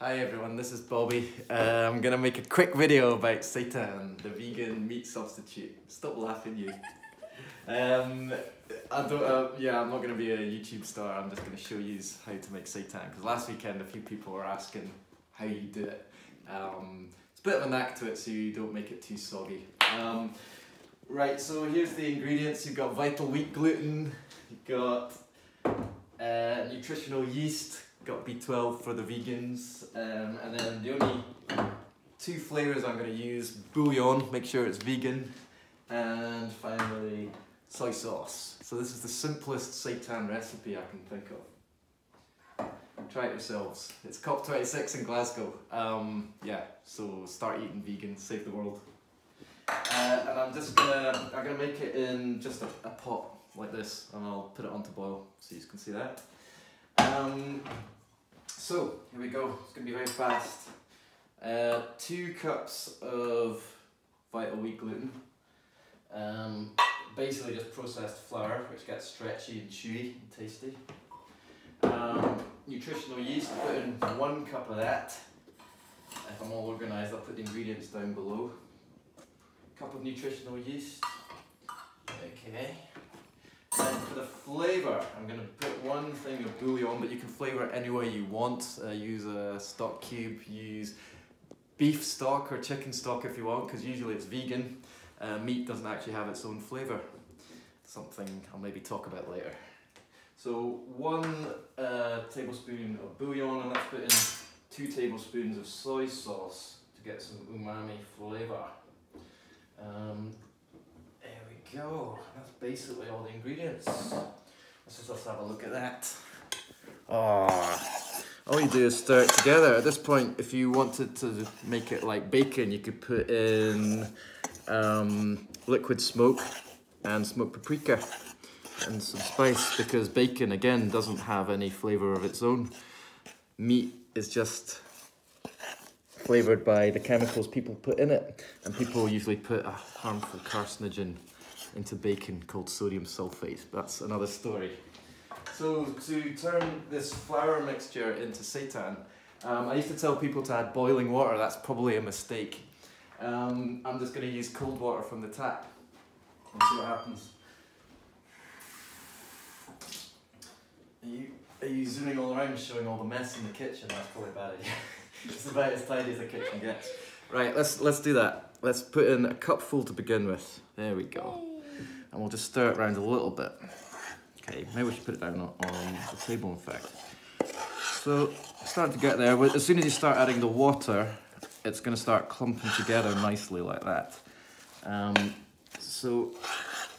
Hi everyone, this is Bobby. I'm gonna make a quick video about seitan, the vegan meat substitute. Stop laughing, you. I'm not gonna be a YouTube star. I'm just gonna show you how to make seitan. Because last weekend a few people were asking how you do it. It's a bit of a knack to it, so you don't make it too soggy. Right, so here's the ingredients. You've got vital wheat gluten. You've got nutritional yeast. Got B12 for the vegans, and then the only two flavours I'm going to use: bouillon, make sure it's vegan, and finally soy sauce. So this is the simplest seitan recipe I can think of. Try it yourselves. It's COP26 in Glasgow. So start eating vegan, save the world. And I'm gonna make it in just a pot like this, and I'll put it on to boil so you can see that. So here we go, it's going to be very fast. 2 cups of vital wheat gluten, basically just processed flour which gets stretchy and chewy and tasty. Nutritional yeast, put in 1 cup of that. If I'm all organised, I'll put the ingredients down below. Cup of nutritional yeast, okay. And for the flavour, I'm going to put 1 thing of bouillon, but you can flavour it any way you want. Use a stock cube, use beef stock or chicken stock if you want, because usually it's vegan. Meat doesn't actually have its own flavour. Something I'll maybe talk about later. So 1 tablespoon of bouillon, and let's put in 2 tablespoons of soy sauce to get some umami flavour. There we go, that's basically all the ingredients. Let's just have a look at that. All you do is stir it together. At this point, if you wanted to make it like bacon, you could put in liquid smoke and smoked paprika and some spice, because bacon again doesn't have any flavour of its own. Meat is just flavoured by the chemicals people put in it, and people usually put a harmful carcinogen into bacon called sodium sulfate. That's another story. So to turn this flour mixture into seitan, I used to tell people to add boiling water. That's probably a mistake. I'm just going to use cold water from the tap and see what happens. Are you zooming all around, showing all the mess in the kitchen? That's probably a bad idea. It's about as tidy as a kitchen gets. Right, let's do that. Let's put in a cupful to begin with. There we go. And we'll just stir it around a little bit. Okay, maybe we should put it down on the table, in fact. So, starting to get there. As soon as you start adding the water, it's going to start clumping together nicely like that. So,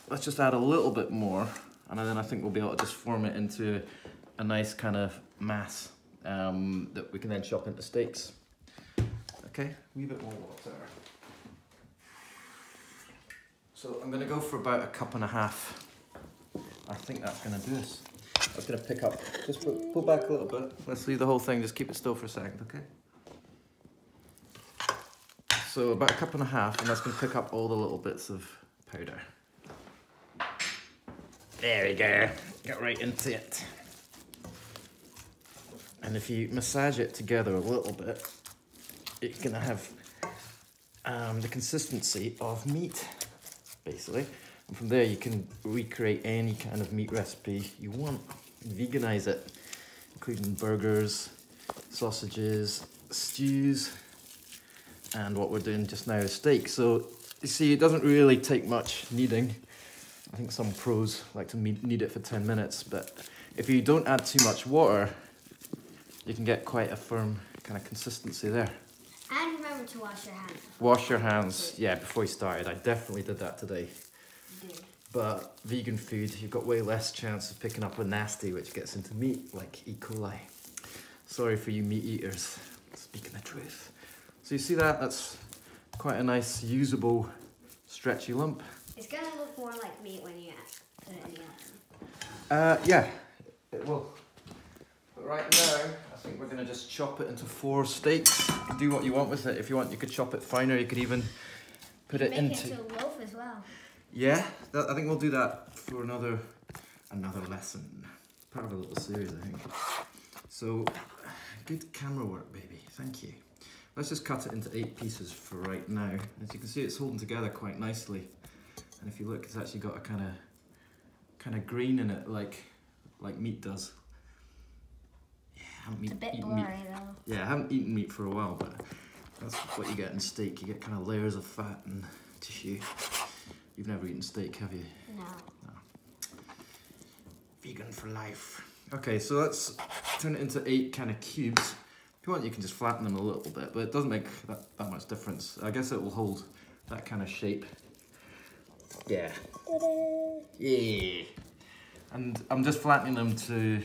let's just add a little bit more, and then I think we'll be able to just form it into a nice kind of mass that we can then chop into steaks. Okay, a wee bit more water. So I'm going to go for about 1.5 cups. I think that's going to do us. I'm just going to pick up, just pull back a little bit. Let's leave the whole thing, just keep it still for a second, okay? So about 1.5 cups, and that's going to pick up all the little bits of powder. There we go, get right into it. And if you massage it together a little bit, it's going to have the consistency of meat, basically. And from there you can recreate any kind of meat recipe you want. Veganize it, including burgers, sausages, stews, and what we're doing just now is steak. So you see, it doesn't really take much kneading. I think some pros like to knead it for 10 minutes, but if you don't add too much water, you can get quite a firm kind of consistency there. And remember to wash your hands. Wash your hands, yeah, before you started. I definitely did that today. But vegan food, you've got way less chance of picking up a nasty which gets into meat, like E. coli. Sorry for you meat eaters, speaking the truth. So you see that? That's quite a nice, usable, stretchy lump. It's going to look more like meat when you put it in the oven. Yeah, it will. But right now, I think we're going to just chop it into 4 steaks. You can do what you want with it. If you want, you could chop it finer. You could even put it into... Make it into a loaf as well. Yeah, I think we'll do that for another lesson. Part of a little series, I think. So, good camera work, baby. Thank you. Let's just cut it into 8 pieces for right now. As you can see, it's holding together quite nicely. And if you look, it's actually got a kind of green in it, like meat does. Yeah, I haven't It's a bit eaten blurry meat. though. Yeah, I haven't eaten meat for a while, but that's what you get in steak. You get kind of layers of fat and tissue. You've never eaten steak, have you? No. No. Vegan for life. Okay, so let's turn it into 8 kind of cubes. If you want, you can just flatten them a little bit, but it doesn't make that much difference. I guess it will hold that kind of shape. Yeah. Yeah. And I'm just flattening them so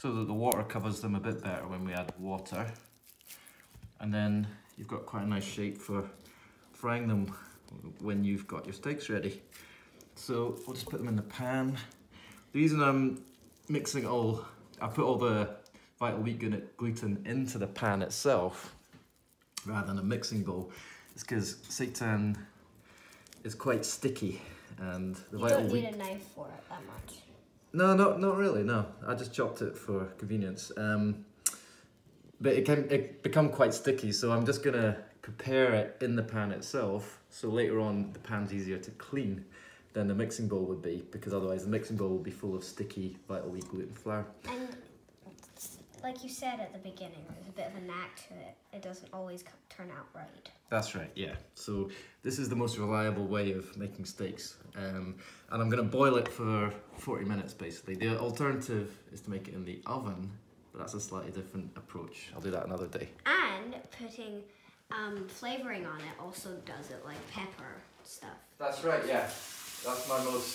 that the water covers them a bit better when we add water. And then you've got quite a nice shape for frying them when you've got your steaks ready. So we'll just put them in the pan. The reason I'm mixing I put all the vital wheat gluten into the pan itself rather than a mixing bowl is because seitan is quite sticky, and the vital wheat... You don't need a knife for it that much. No, not really, no. I just chopped it for convenience. But it can become quite sticky, so I'm just gonna prepare it in the pan itself, so later on the pan's easier to clean than the mixing bowl would be, because otherwise the mixing bowl would be full of sticky vital wheat gluten flour. And like you said at the beginning, there's a bit of a knack to it. It doesn't always turn out right. That's right, yeah. So this is the most reliable way of making steaks. And I'm gonna boil it for 40 minutes basically. The alternative is to make it in the oven, but that's a slightly different approach. I'll do that another day. And putting flavoring on it also does it, like pepper stuff. That's right, yeah. That's my most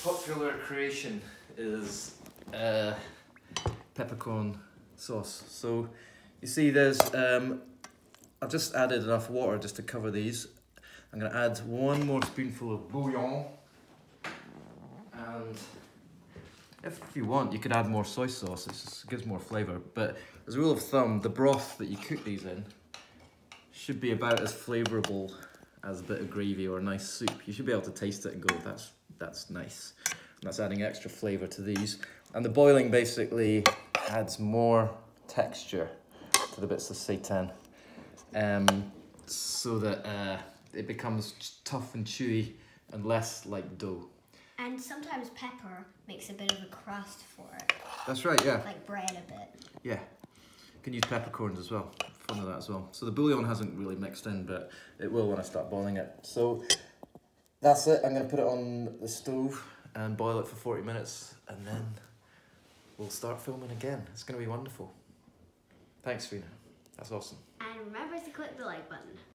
popular creation is peppercorn sauce. So you see there's, I've just added enough water just to cover these. I'm gonna add 1 more spoonful of bouillon. And if you want, you could add more soy sauce, it just gives more flavour. But as a rule of thumb, the broth that you cook these in should be about as flavourable as a bit of gravy or a nice soup. You should be able to taste it and go, that's nice. And that's adding extra flavour to these. And the boiling basically adds more texture to the bits of seitan, so that it becomes tough and chewy and less like dough. And sometimes pepper makes a bit of a crust for it. That's right, yeah. Like bread a bit. Yeah. You can use peppercorns as well. Fun of that as well. So the bouillon hasn't really mixed in, but it will when I start boiling it. So that's it. I'm going to put it on the stove and boil it for 40 minutes, and then we'll start filming again. It's going to be wonderful. Thanks, Rena. That's awesome. And remember to click the like button.